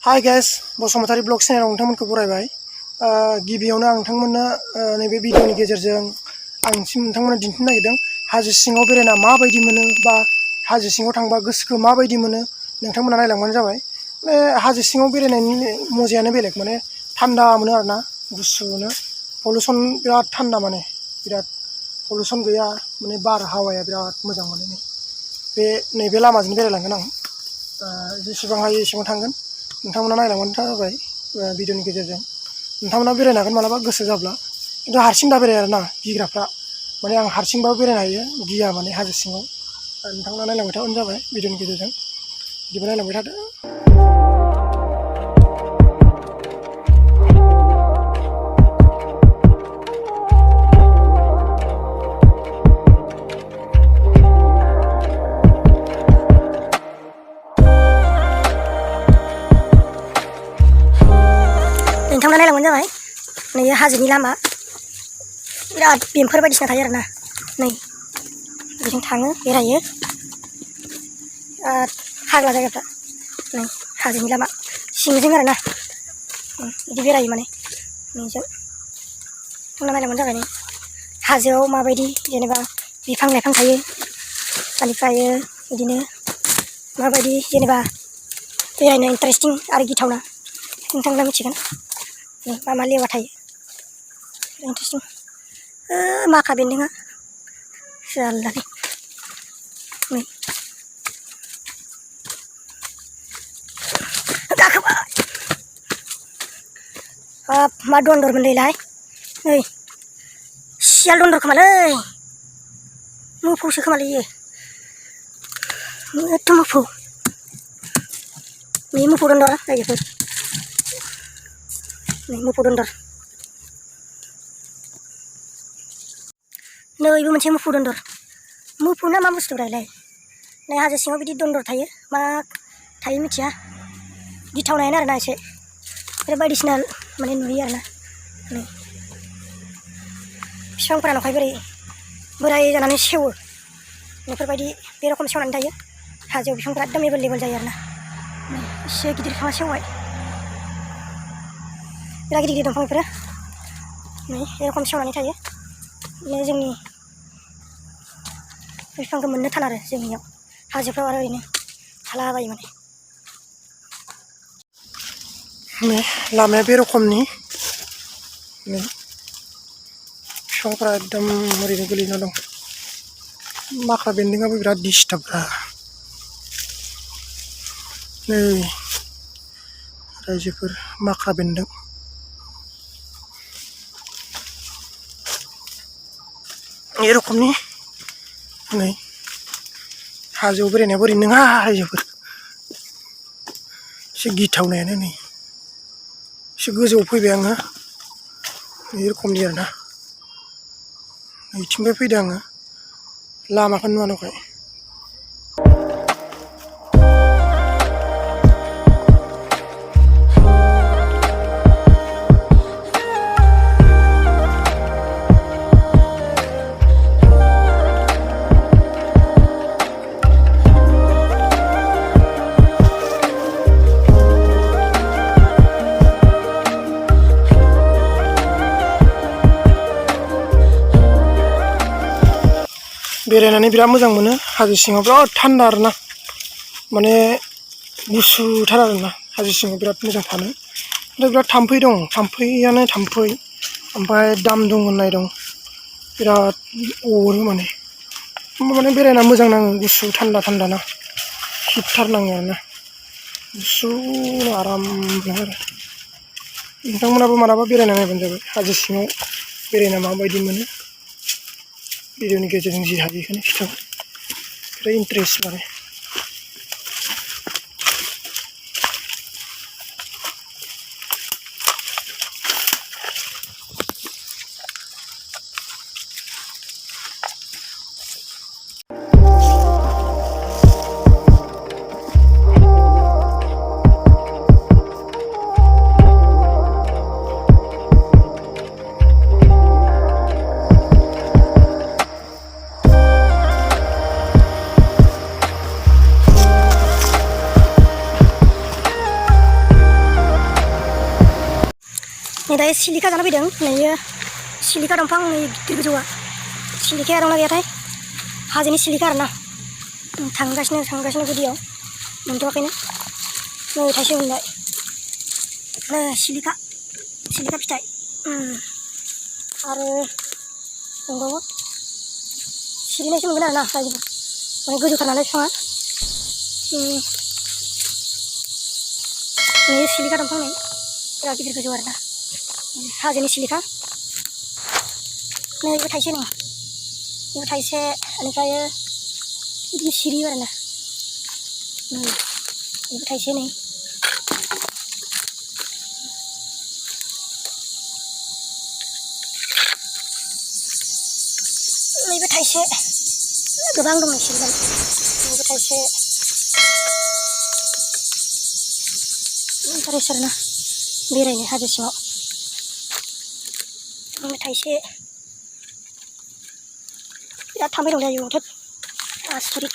हाय guys Basumatary blog चेनेलाव नोंथांमोनखौ बरायबाय। गिबियावनो आं नोंथांमोननो नैबे भिडिअनि गेजेरजों आंसिम नोंथांमोननो दिन्थिनो नागिरदों हाजो सिङाव बेरायना माबायदि मोनो बा हाजो सिङाव थांबा गोसोखौ माबायदि मोनो नोंथांमोना नायलांबानो जाबाय। हाजो सिङाव बेरायनायनि मजायानो बेलेग, माने थान्दा मोनो आरोना, गुसुनो। पलुसन बिराद थान्दा, माने बिराद पलुसन गैया, माने बारहावाया बिराद मोजां। माने नैबे लामाजों बेरायलांगोन आं, जेसेबां हायो एसेबां थांगोन। नोंथांमोना नायलांबानो जाबाय भिडिअनि गेजेरजों। नोंथांमोना बेरायनो हागोन मालाबा गोसो जाब्ला, खिन्थु हारसिं दा बेराय आरोना, गिग्राफ्रा। माने आं हारसिंबाबो बेरायनो हायो, गिया माने हाजो सिङाव। नोंथांमोना नायलांबाय थाबानो जाबाय भिडिअनि गेजेरजों, बिदिबो नायलांबाय थादो। नोंथांमोना नायलांबानो जाबाय। नै हाजोनि लामा, बिराद बेमफोर बायदिसिना थायो आरोना। नै बिजों थाङो, बेरायो, हाग्रा जायगाफ्रा। नै हाजोनि लामा सिंजों आरोना, बिदि बेरायो माने नैजों। नोंथांमोना नायलांबानो जाबाय। नै हाजोआव माबायदि जेनेबा बिफां लाइफां थायो, बेनिफ्राय बिदिनो माबायदि जेनेबा बेरायनो इन्टारेस्टिं आरो गिथावना नोंथांमोना मिथिगोन। मा मा लेवा थायो इन्टारेस्टिं। माखा बेन्दोंआ जारलालै। नै गाखोबाय, मा दन्दर मोनलाय। नै सियाल दन्दर खोमालै, मोफौसो खोमालै इयो, एथ' मोफौ। नै मोफौ दन्दर रायजोफोर, नै मोफौ दन्दर। नैबो मोनसे मोफौ दन्दर। मोफौ ना मा बुस्थु रायलाय। नै हाजो सिङाव बिदि दन्दर थायो, मा थायो मिथिया, गिथावनायानो आरोना एसे। बायदिसिना माने नुयो आरोना। नै बिफांफोरा नंखाय बोराय जानानै सेवो, बेफोरबायदि बे रखम सेवनानै थायो। हाजोआव बिफांफ्रा एकदम एभेलेबेल जायो आरोना। एसे गिदिर बिफाङा सेवबाय, बिराद गिदिर गिदिर दंफां बेफोरो। नै बे रखम सेवनानै थायो। जोंनि बिफांखौ मोननो थान आरो जोंनियाव, हाजोफ्राव आरो ओरैनो थालाबायो माने। लामाया बे रखमनि, बिफांफ्रा एकदम ओरैनो गोलैना दं। माख्रा बेन्दोंआबो बिराद डिस्टार्बब्रा। नै रायजोफोर, माख्रा बेन्दों। बे रखमनि नै हाजोआव बेरायनाया बोरै नङा रायजोफोर, एसे गिथावनायानो। नै एसे गोजौआव फैबाय आङो, बे रखमनि आरोना। नैथिंनिफ्राय फैदों आङो, लामाखौ नुवा नंखाय। बेरायनानै बिराद मोजां मोनो। हाजो सिङाव बिराद थान्दा आरोना, माने गुसुथार आरोना। हाजो सिङाव बिराद मोजां थानो। ओमफ्राय बिराद थाम्फै दं, थाम्फैयानो थाम्फै। ओमफ्राय दामदुं होननाय दं, बिराद अरो माने। माने बेरायना मोजां नाङो, गुसु थान्दा थान्दा ना, हिटथार नाङो आरोना, गुसु आरामनो आरो। नोंथांमोनाबो मालाबा बेरायना नायबानो जाबाय, हाजो सिङाव बेरायना माबायदि मोनो। भिडिअनि गेजेरजों जि हायो बेखौनो खिथाबाय, बिराद इन्टारेस्ट माने। नै दायो सिलिखा जाना फैदों नै सिलिखा दंफां नै गिदिर गोजौआ सिलिखाया दंना गैयाथाय हाजोनि सिलिखा आरोना थांगासिनो गुदियाव मोनथ'वाखैनो नै थाइसे मोनबाय सिलिखा फिथाइ आरो दंबावो सिरिनायसो मोनगोन आरोना गाज्रि माने गोजौथार नालाय बिफाङा नै सिलिखा दंफां नै बिराद गिदिर गोजौ आरोना हाजोनि सिलिखा नै बेबो थाइसे नै बेबो थाइसे बेनिफ्राय बिदि सिरियो आरोना बेबो थाइसे नै नैबे थाइसे गोबां दं नै सिरिनाय नैबे थाइसे इन्टारेस्ट आरोना बेरायनो हाजो सिङाव नैबे थाइसे बिराद थाम्फै दं दायो आसरित